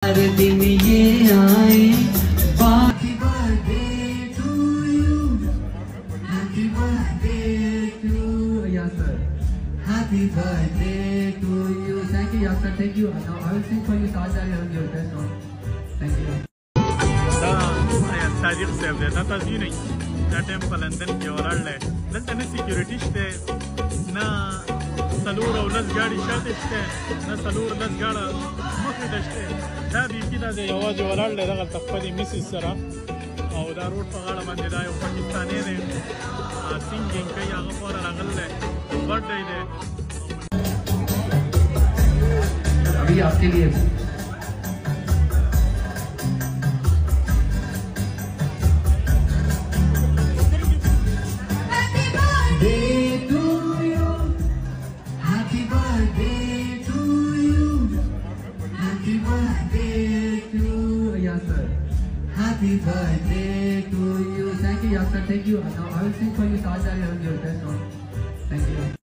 हर दिन ये आए Happy birthday to you. Happy birthday to Yasser. Happy birthday to you. Thank you, Yasser. Thank you. Now I will sing for you Sajari on your best song. Thank you. صادق صاحب دی دا تاسو وینئ دا ټایم په لندن کې ولاړ دی دلته نه سیکیورټي شته نه څلور او لس ګاډي شاته شته نه څلور لس ګاډه مخې ته شته دا بیخي دا دی یوازې ولاړ دی دغلته خپلې میسز سره او دا روډ په غاړه باندې دا یو پاکستانی دی سینګینګ کوي هغه خواله راغلی دی برډی دی अभी आपके लिए birthday to you. Happy birthday to you. Happy birthday to Yasser. Happy birthday to you. Thank you, Yasser. Thank you. Now I will sing for you Sajari on your best song. Thank you.